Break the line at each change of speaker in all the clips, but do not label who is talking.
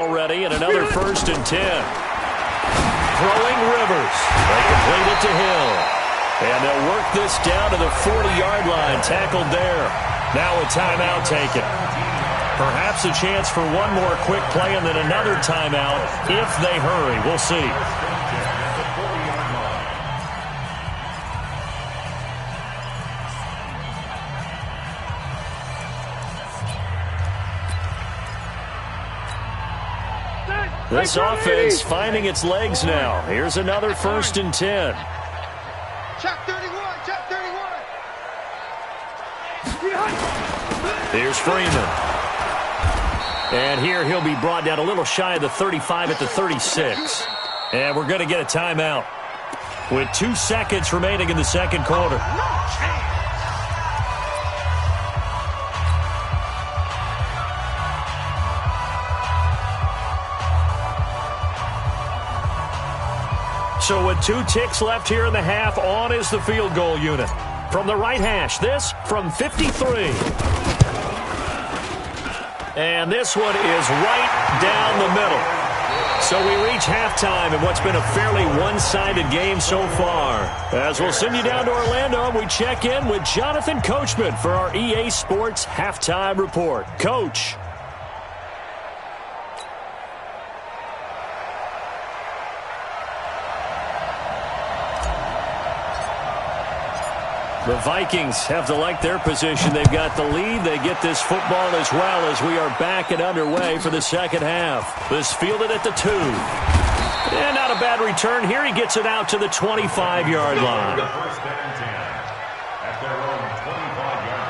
Already and another 1st and 10. Throwing Rivers. They complete it to Hill. And they'll work this down to the 40-yard line. Tackled there. Now a timeout taken. Perhaps a chance for one more quick play and then another timeout if they hurry. We'll see. This offense finding its legs now. Here's another 1st and 10.
Check 31, check 31.
Here's Freeman. And here he'll be brought down a little shy of the 35 at the 36. And we're going to get a timeout with 2 seconds remaining in the second quarter. So with 2 ticks left here in the half, on is the field goal unit. From the right hash, this from 53. And this one is right down the middle. So we reach halftime in what's been a fairly one-sided game so far. As we'll send you down to Orlando, we check in with Jonathan Coachman for our EA Sports Halftime Report. Coach. The Vikings have to like their position. They've got the lead. They get this football as well as we are back and underway for the second half. This fielded at the 2. And not a bad return here. He gets it out to the 25-yard line.
At their own 25-yard line.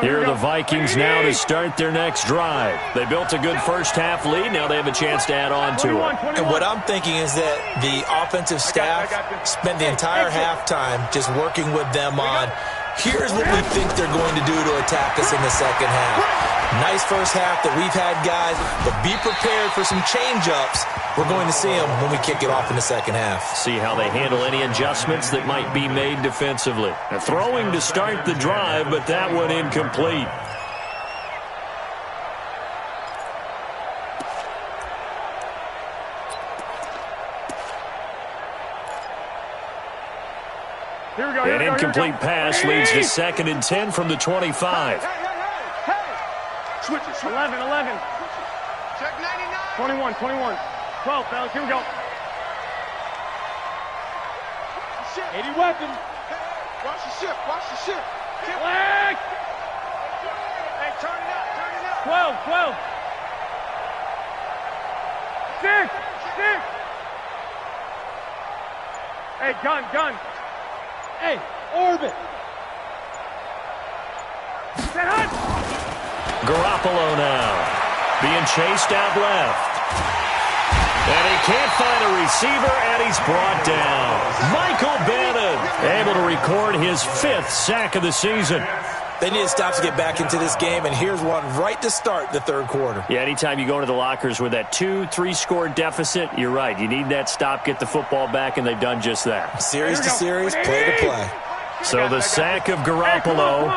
Here are the Vikings now to start their next drive. They built a good first-half lead. Now they have a chance to add on to it.
And what I'm thinking is that the offensive staff spent the entire halftime just working with them on, here's what we think they're going to do to attack us in the second half. Nice first half that we've had, guys, but be prepared for some change-ups. We're going to see them when we kick it off in the second half.
See how they handle any adjustments that might be made defensively. A throwing to start the drive, but that one incomplete. An incomplete pass leads to 2nd and 10 from the 25.
Switches. 11.
Check 99.
21. 12, fellas. Here we go. 80 weapon.
Watch the ship. Watch the ship.
Flag.
Hey, turn it up.
12. 6. Hey, gun. Hey, orbit. Stay hot.
Garoppolo now being chased out left. And he can't find a receiver, and he's brought down. Michael Bannon able to record his 5th sack of the season.
They need to stop to get back into this game, and here's one right to start the third quarter.
Yeah, anytime you go into the lockers with that 2-3 score deficit, you're right. You need that stop, get the football back, and they've done just that.
Series to series, play to play.
So the sack of Garoppolo,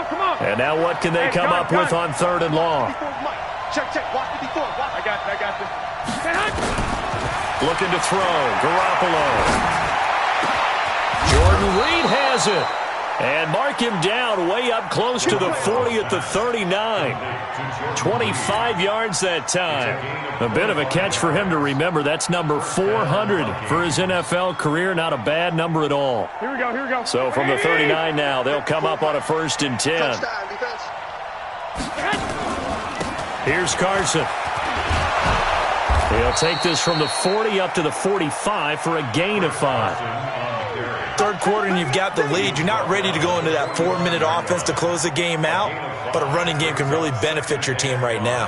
and now what can they come up with on 3rd and long?
Check. Watch the before.
I got this.
Looking to throw. Garoppolo. Jordan Reed has it. And mark him down way up close to the 40 at the 39. 25 yards that time. A bit of a catch for him to remember. That's number 400 for his NFL career. Not a bad number at all.
Here we go.
So from the 39 now, they'll come up on a 1st and 10.
Touchdown, defense.
Here's Carson. He'll take this from the 40 up to the 45 for a gain of 5.
Third quarter and you've got the lead. You're not ready to go into that 4-minute offense to close the game out, but a running game can really benefit your team right now.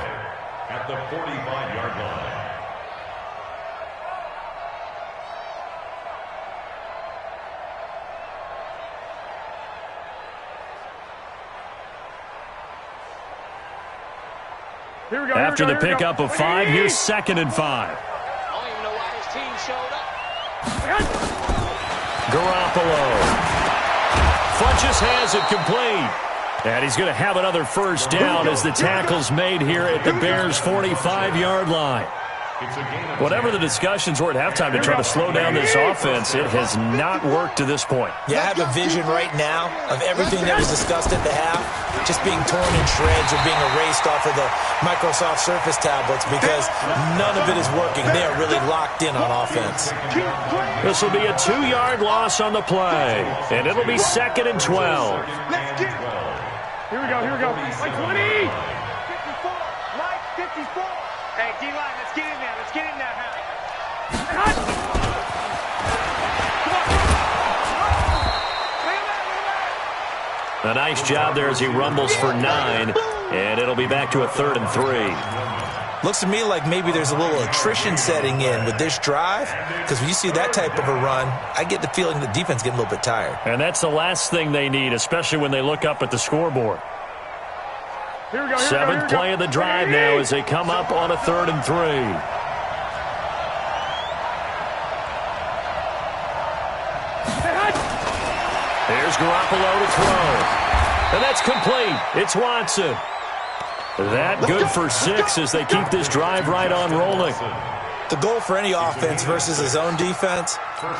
At the 45-yard line.
Here we go.
After the pickup of 5, here's 2nd and 5.
I don't even know why this team showed up.
Garoppolo Funches has it complete. And he's going to have another first down as the tackle's made here at the Bears' 45-yard line. Whatever the discussions were at halftime to try to slow down this offense, it has not worked to this point.
Yeah, I have a vision right now of everything that was discussed at the half just being torn in shreds or being erased off of the Microsoft Surface tablets because none of it is working. They are really locked in on offense.
This will be a 2-yard loss on the play, and it'll be 2nd and 12.
Here we go. Like 20.
54. Mike, 54. Hey, D-line, let's get in there. Let's get in there, Harry.
A nice job there as he rumbles for 9, and it'll be back to a 3rd and 3.
Looks to me like maybe there's a little attrition setting in with this drive because when you see that type of a run, I get the feeling the defense getting a little bit tired.
And that's the last thing they need, especially when they look up at the scoreboard.
Here we go.
7th play of the drive now as they come up on a 3rd and 3. Here's Garoppolo to throw. And that's complete. It's Watson. That good for 6 as they keep this drive right on rolling.
The goal for any offense versus his own defense,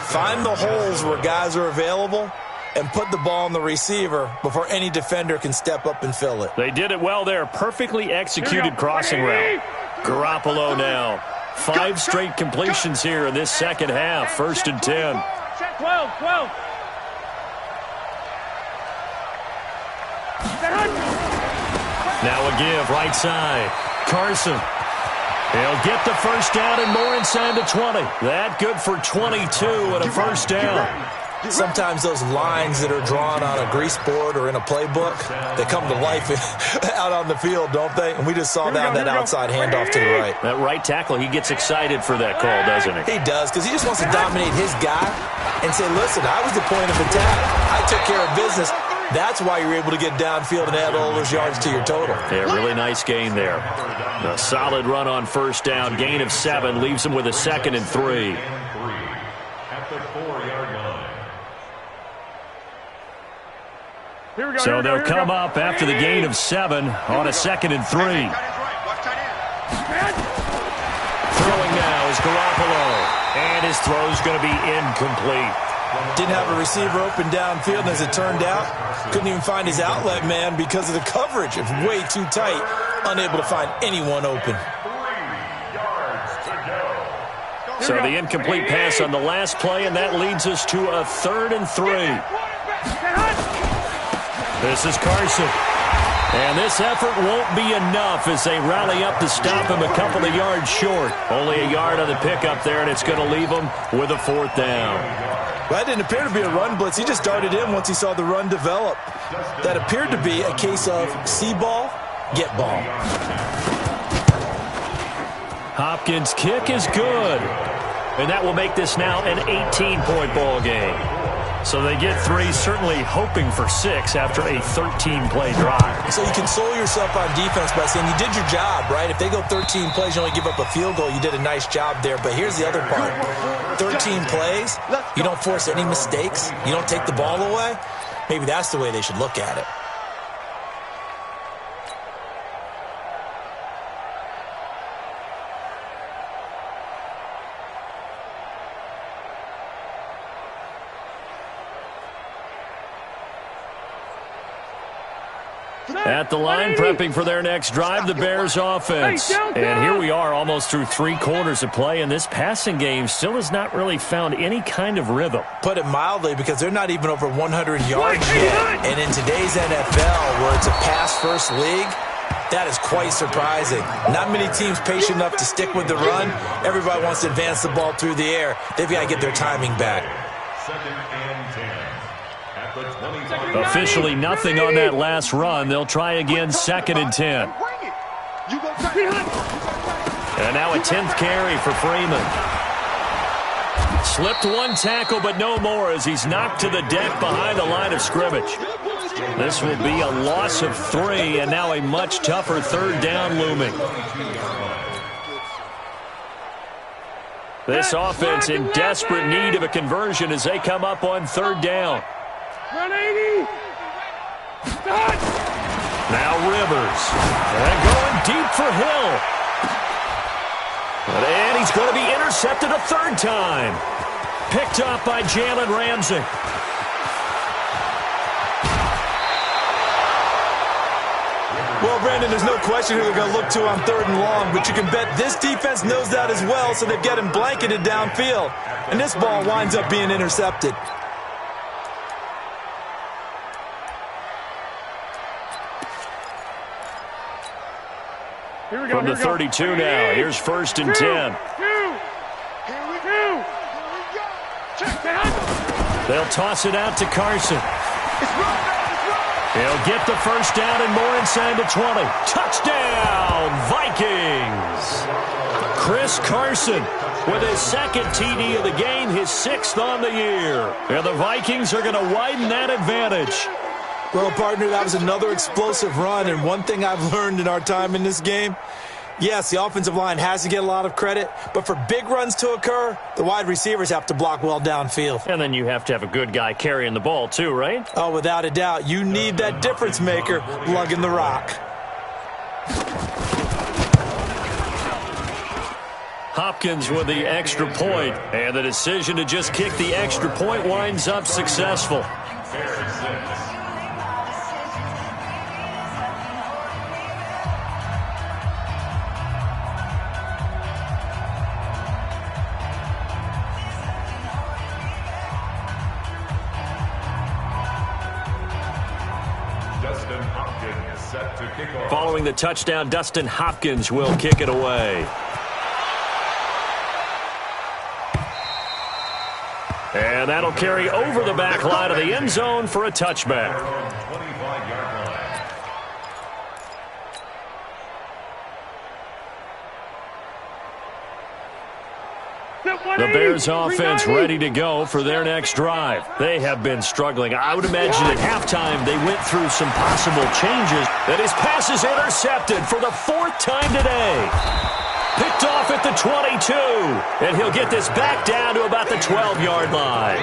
find the holes where guys are available and put the ball on the receiver before any defender can step up and fill it.
They did it well there. Perfectly executed crossing route. Garoppolo now. 5 straight completions here in this second half. 1st and 10.
12.
Now a give, right side. Carson. He'll get the first down and more inside the 20. That good for 22 and a first down.
Sometimes those lines that are drawn on a grease board or in a playbook, they come to life out on the field, don't they? And we just saw down that outside handoff to the right.
That right tackle, he gets excited for that call, doesn't he?
He does, because he just wants to dominate his guy and say, listen, I was the point of attack. I took care of business. That's why you're able to get downfield and add all those yards to your total.
Yeah, really nice gain there. A solid run on first down. Gain of 7 leaves him with a 2nd and 3.
At the 4-yard line.
So they'll come up after the gain of 7 on a 2nd and 3. Throwing now is Garoppolo. And his throw's going to be incomplete.
Didn't have a receiver open downfield, and as it turned out, couldn't even find his outlet man because of the coverage. It's way too tight, unable to find anyone open.
3 yards to go.
So the incomplete pass on the last play, and that leads us to a 3rd and 3. This is Carson. And this effort won't be enough as they rally up to stop him a couple of yards short. Only a yard on the pickup there, and it's going to leave him with a 4th down.
Well, that didn't appear to be a run blitz. He just darted in once he saw the run develop. That appeared to be a case of see ball, get ball.
Hopkins' kick is good. And that will make this now an 18-point ball game. So they get 3, certainly hoping for 6 after a 13-play drive.
So you console yourself on defense by saying you did your job, right? If they go 13 plays, you only give up a field goal, you did a nice job there. But here's the other part. 13 plays, you don't force any mistakes, you don't take the ball away. Maybe that's the way they should look at it.
At the line, prepping for their next drive, the Bears offense. And here we are almost through 3 quarters of play, and this passing game still has not really found any kind of rhythm.
Put it mildly, because they're not even over 100 yards yet. And in today's NFL, where it's a pass-first league, that is quite surprising. Not many teams patient enough to stick with the run. Everybody wants to advance the ball through the air. They've got to get their timing back.
2nd and 10.
Officially nothing on that last run. They'll try again, 2nd and 10. And now a 10th carry for Freeman. Slipped 1 tackle, but no more as he's knocked to the deck behind the line of scrimmage. This will be a loss of 3, and now a much tougher third down looming. This offense in desperate need of a conversion as they come up on third down.
180. Start.
Now Rivers. And going deep for Hill. And he's going to be intercepted a third time. Picked up by Jalen Ramsey.
Well, Brandon, there's no question who they're going to look to on third and long, but you can bet this defense knows that as well, so they've got him blanketed downfield. And this ball winds up being intercepted.
Here we go.
From the 32 now, here's 1st and 10.
Check that.
They'll toss it out to Carson. He'll get the first down and more inside the 20. Touchdown, Vikings! Chris Carson with his second TD of the game, his 6th on the year. And the Vikings are going to widen that advantage.
Well, partner, that was another explosive run, and one thing I've learned in our time in this game, yes, the offensive line has to get a lot of credit, but for big runs to occur, the wide receivers have to block well downfield.
And then you have to have a good guy carrying the ball too, right?
Oh, without a doubt. You need that difference maker lugging the rock.
Hopkins with the extra point, and the decision to just kick the extra point winds up successful. Following the touchdown, Dustin Hopkins will kick it away. And that'll carry over the back line of the end zone for a touchback. The Bears offense ready to go for their next drive. They have been struggling. I would imagine at halftime they went through some possible changes. And his pass is intercepted for the 4th time today. Picked off at the 22. And he'll get this back down to about the 12-yard line.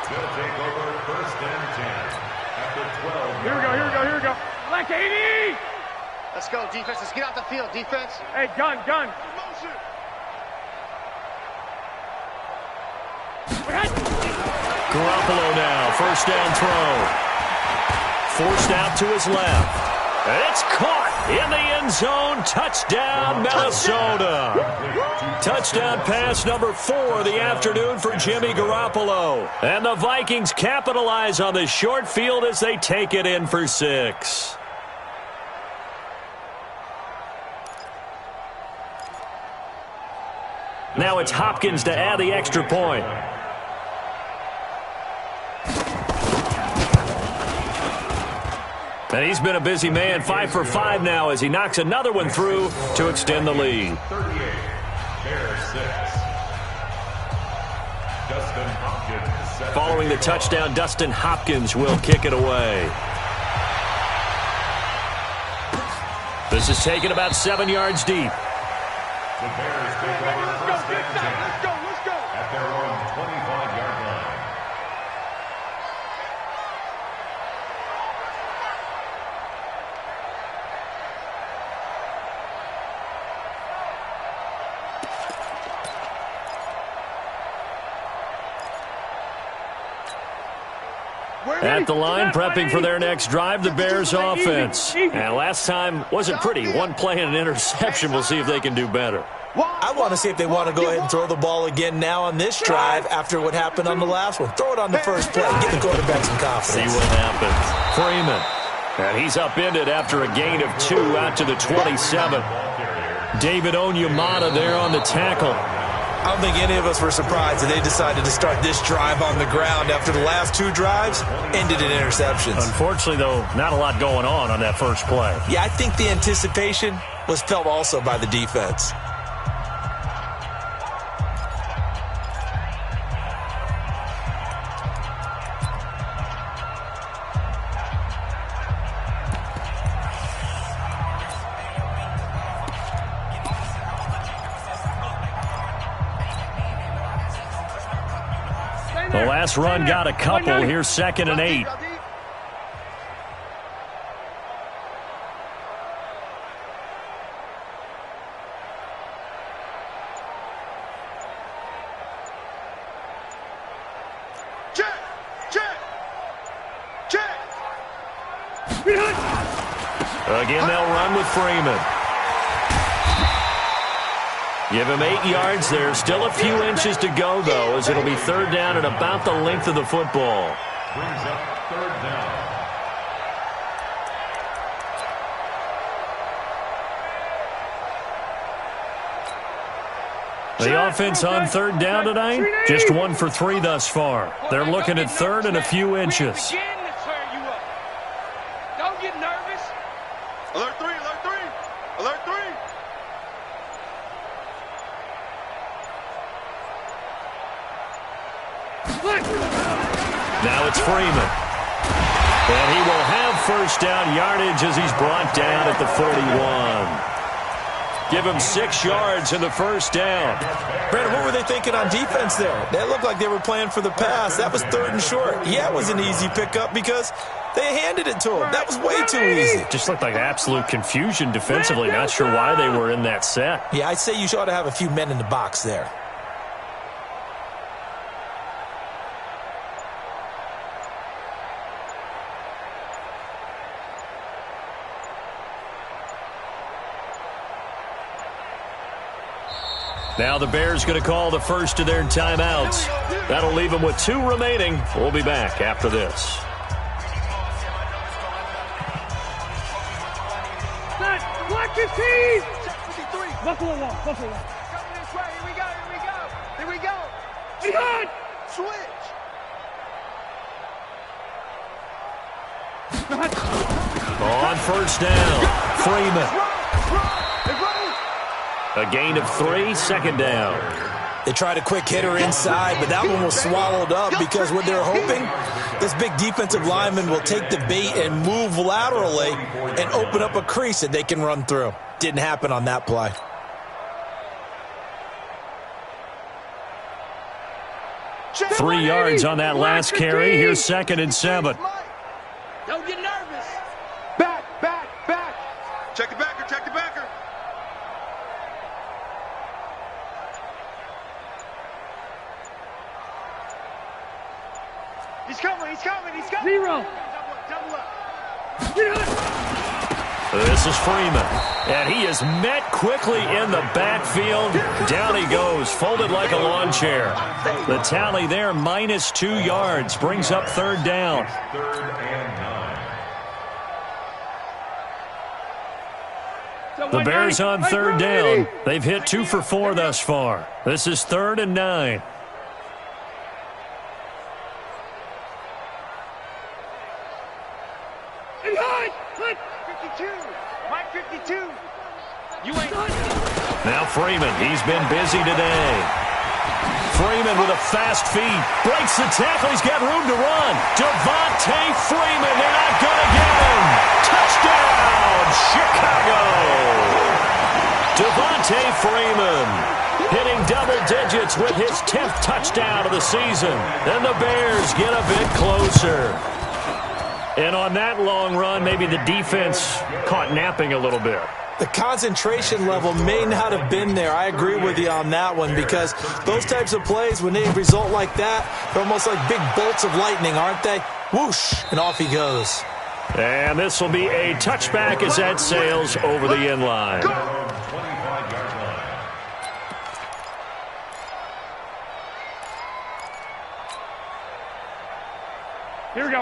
They'll take over 1st and 10 at the 12.
Here we go, here we go, here we go. Like 80.
Let's go, defense. Let's get out the field, defense.
Hey, gun.
Garoppolo now, 1st down throw. Forced out to his left. And it's caught in the end zone. Touchdown, Minnesota. Touchdown pass number 4 of the afternoon for Jimmy Garoppolo. And the Vikings capitalize on the short field as they take it in for 6. Now it's Hopkins to add the extra point. And he's been a busy man, 5 for 5 now as he knocks another one through to extend the lead.
38, Bears 6. Dustin Hopkins.
Following the touchdown, Dustin Hopkins will kick it away. This is taken about 7 yards deep.
The Bears take over 1st and 10.
Let's go.
At their own 25-yard line.
At the line, prepping for their next drive, the Bears offense. And last time wasn't pretty. One play and an interception. We'll see if they can do better.
I want to see if they want to go ahead and throw the ball again now on this drive after what happened on the last one. Throw it on the first play. Give the quarterback some confidence.
See what happens. Freeman. And he's upended after a gain of 2 out to the 27. David Onyemata there on the tackle.
I don't think any of us were surprised that they decided to start this drive on the ground after the last 2 drives ended in interceptions.
Unfortunately, though, not a lot going on that first play.
Yeah, I think the anticipation was felt also by the defense.
last run got a couple. Here's 2nd and 8. Again, they'll run with Freeman. Give him 8 yards there. Still a few inches to go, though, as it'll be 3rd down and about the length of the football.
Brings up 3rd down.
The offense on 3rd down tonight, just 1 for 3 thus far. They're looking at 3rd and a few inches.
Don't get nervous.
Alert 3, alert 3, alert 3.
Now it's Freeman. And he will have 1st down yardage as he's brought down at the 41. Give him 6 yards in the 1st down.
Brandon, what were they thinking on defense there? They looked like they were playing for the pass. That was 3rd and short. Yeah, it was an easy pickup because they handed it to him. That was way too easy.
Just looked like absolute confusion defensively. Not sure why they were in that set.
Yeah, I'd say you ought to have a few men in the box there.
Now the Bears going to call the first of their timeouts. That'll leave them with 2 remaining. We'll be back after this.
Block your team! Buffalo wall, Buffalo wall.
Coming this way. Here we go, here we go. Here we go.
Jihad!
Switch.
On 1st down, Freeman. A gain of 3, 2nd down.
They tried a quick hitter inside, but that one was swallowed up because what they're hoping, this big defensive lineman will take the bait and move laterally and open up a crease that they can run through. Didn't happen on that play.
Three yards on that last carry. Here's 2nd and 7.
Don't get nervous.
Back. Check the backer, check the backer. He's coming.
0.
Double up.
This is Freeman, and he is met quickly in the backfield. Down he goes, folded like a lawn chair. The tally there, -2 yards, brings up 3rd down.
3rd and 9.
The Bears on 3rd down. They've hit 2 for 4 thus far. This is 3rd and 9.
Mike 52. You ain't.
Now Freeman, he's been busy today. Freeman with a fast feet, breaks the tackle, he's got room to run. Devontae Freeman, they're not going to get him. Touchdown, Chicago. Devontae Freeman hitting double digits with his 10th touchdown of the season. And the Bears get a bit closer. And on that long run, maybe the defense caught napping a little bit.
The concentration level may not have been there. I agree with you on that one because those types of plays, when they result like that, they're almost like big bolts of lightning, aren't they? Whoosh, and off he goes.
And this will be a touchback as that sails over the end line.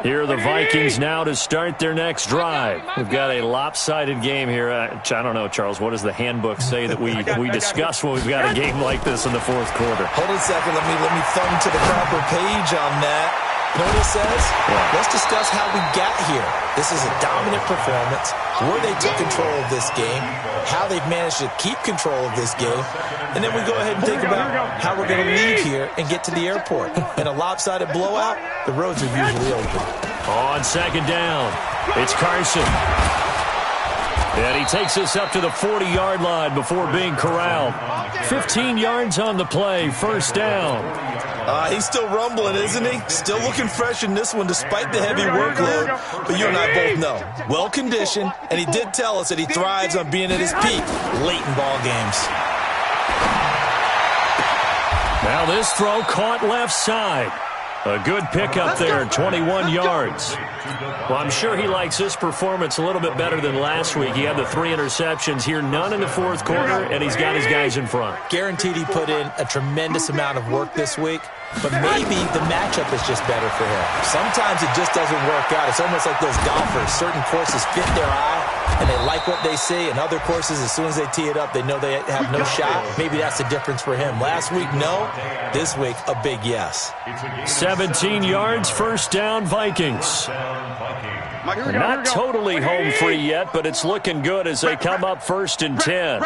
Here are the Vikings now to start their next drive. We've got a lopsided game here. I don't know, Charles, what does the handbook say that we discuss when we've got a game like this in the 4th quarter?
Hold on a second. Let me thumb to the proper page on that. You know what it says? Yeah. Let's discuss how we got here. This is a dominant performance, where they took control of this game, how they've managed to keep control of this game, and then we go ahead and think about how we're going to leave here and get to the airport. In a lopsided blowout, the roads are usually open.
On 2nd down, it's Carson. And he takes us up to the 40-yard line before being corralled. 15 yards on the play, first down.
He's still rumbling, isn't he? Still looking fresh in this one despite the heavy workload. But you and I both know, well-conditioned, and he did tell us that he thrives on being at his peak late in ball games.
Now this throw caught left side. A good pickup there, 21 yards. Well, I'm sure he likes this performance a little bit better than last week. He had the 3 interceptions here, none in the fourth quarter, and he's got his guys in front.
Guaranteed he put in a tremendous amount of work this week, but maybe the matchup is just better for him. Sometimes it just doesn't work out. It's almost like those golfers. Certain courses fit their eye, and they like what they see, and other courses, as soon as they tee it up, they know they have no shot. Maybe that's the difference for him. Last week, no. This week, a big yes.
17 yards, first down, Vikings. Not totally home free yet, but it's looking good as they come up first and 10.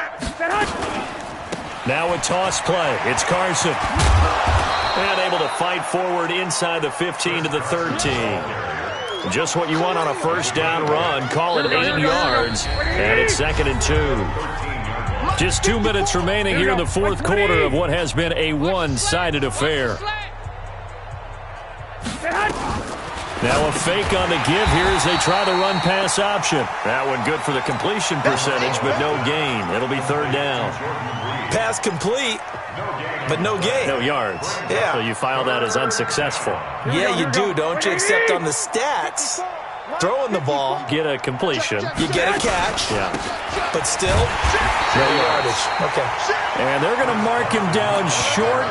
Now a toss play. It's Carson. And able to fight forward inside the 15 to the 13. Just what you want on a first down run. Call it 8 yards, and it's 2nd and 2. Just 2 minutes remaining here in the fourth quarter of what has been a one-sided affair. Now a fake on the give here as they try the run-pass option. That one good for the completion percentage, but no gain. It'll be 3rd down.
Pass complete, but no gain.
No yards.
Yeah.
So you file that as unsuccessful.
Yeah, you do, don't you? Except on the stats, throwing the ball,
Get a completion.
you get a catch,
Yeah.
but still, no yardage. Okay.
And they're going to mark him down short,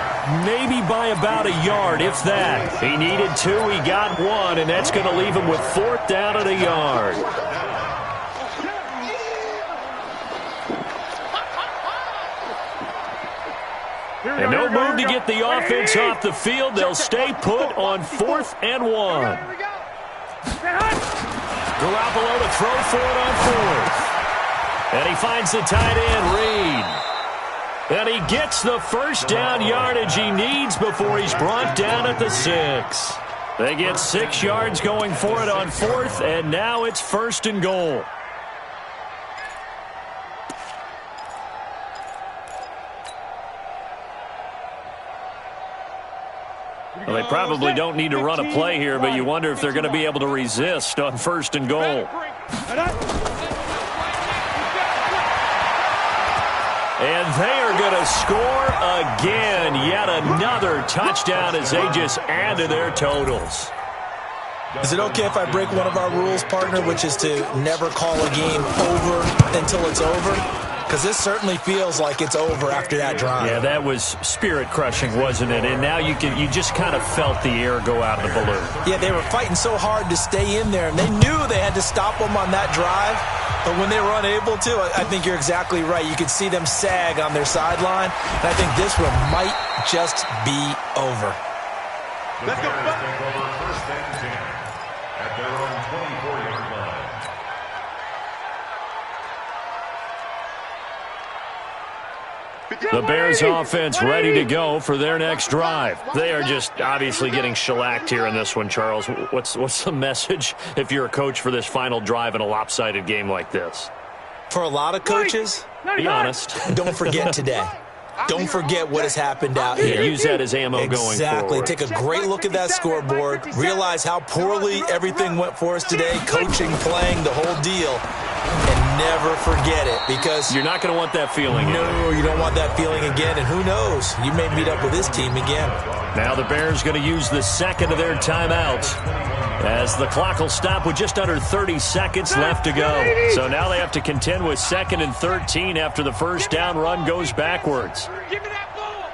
maybe by about a yard, if that. He needed 2, he got 1, and that's going to leave him with 4th down and a yard. And no move to get the offense off the field. They'll stay put on 4th and 1. Garoppolo to throw for it on 4th. And he finds the tight end, Reed. And he gets the first down yardage he needs before he's brought down at the 6. They get 6 yards going for it on 4th, and now it's 1st and goal. Well, they probably don't need to run a play here, but you wonder if they're going to be able to resist on 1st and goal. And they are going to score again. Yet another touchdown as they just add to their totals.
Is it okay if I break one of our rules, partner, which is to never call a game over until it's over? Because this certainly feels like it's over after that drive.
Yeah, that was spirit-crushing, wasn't it? And now you just kind of felt the air go out of the balloon.
Yeah, they were fighting so hard to stay in there, and they knew they had to stop them on that drive. But when they were unable to, I think you're exactly right. You could see them sag on their sideline, and I think this one might just be over.
Let's go. Take over 1st and 10 at their own 24-yard line.
The Bears offense ready to go for their next drive. They are just obviously getting shellacked here in this one, Charles. What's the message if you're a coach for this final drive in a lopsided game like this?
For a lot of coaches,
be honest.
Don't forget today. Don't forget what has happened out here.
Use that as ammo going forward.
Exactly. Take a great look at that scoreboard. Realize how poorly everything went for us today. Coaching, playing, the whole deal. And never forget it, because
you're not going to want that feeling.
No, you don't want that feeling again. And who knows? You may meet up with this team again.
Now the Bears going to use the second of their timeouts, as the clock will stop with just under 30 seconds left to go. So now they have to contend with 2nd and 13 after the first down run goes backwards.
Give me that ball.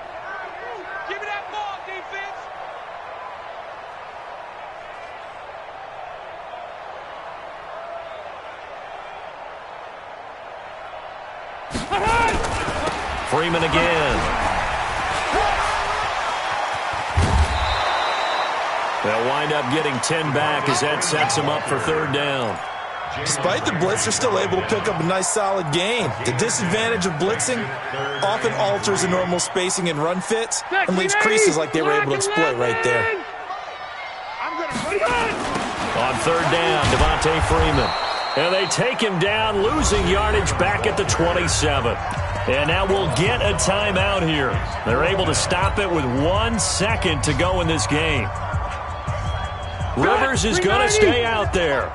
Give me that ball, defense.
Freeman again. They'll wind up getting 10 back as that sets them up for 3rd down.
Despite the blitz, they're still able to pick up a nice, solid gain. The disadvantage of blitzing often alters the normal spacing and run fits and leaves creases like they were able to exploit right there.
On 3rd down, Devontae Freeman. And they take him down, losing yardage back at the 27. And now we'll get a timeout here. They're able to stop it with 1 second to go in this game. Rivers is going to stay out there.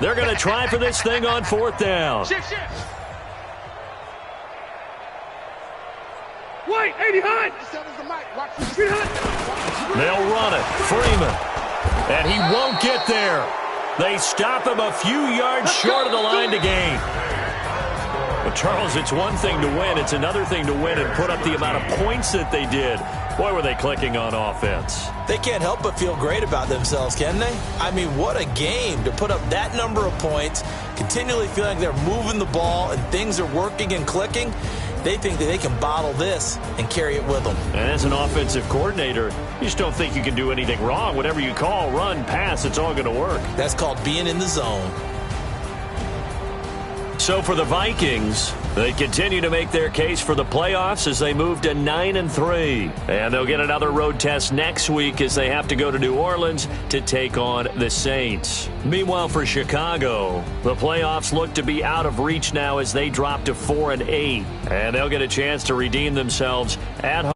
They're going to try for this thing on 4th down.
Wait, 80 high.
They'll run it. Freeman. And he won't get there. They stop him a few yards short of the line to gain. But, Charles, it's one thing to win. It's another thing to win and put up the amount of points that they did. Boy, were they clicking on offense.
They can't help but feel great about themselves, can they? I mean, what a game to put up that number of points, continually feeling like they're moving the ball and things are working and clicking. They think that they can bottle this and carry it with them.
And as an offensive coordinator, you just don't think you can do anything wrong. Whatever you call, run, pass, it's all going to work.
That's called being in the zone.
So for the Vikings, they continue to make their case for the playoffs as they move to 9-3. And they'll get another road test next week as they have to go to New Orleans to take on the Saints. Meanwhile, for Chicago, the playoffs look to be out of reach now as they drop to 4-8. And they'll get a chance to redeem themselves at home.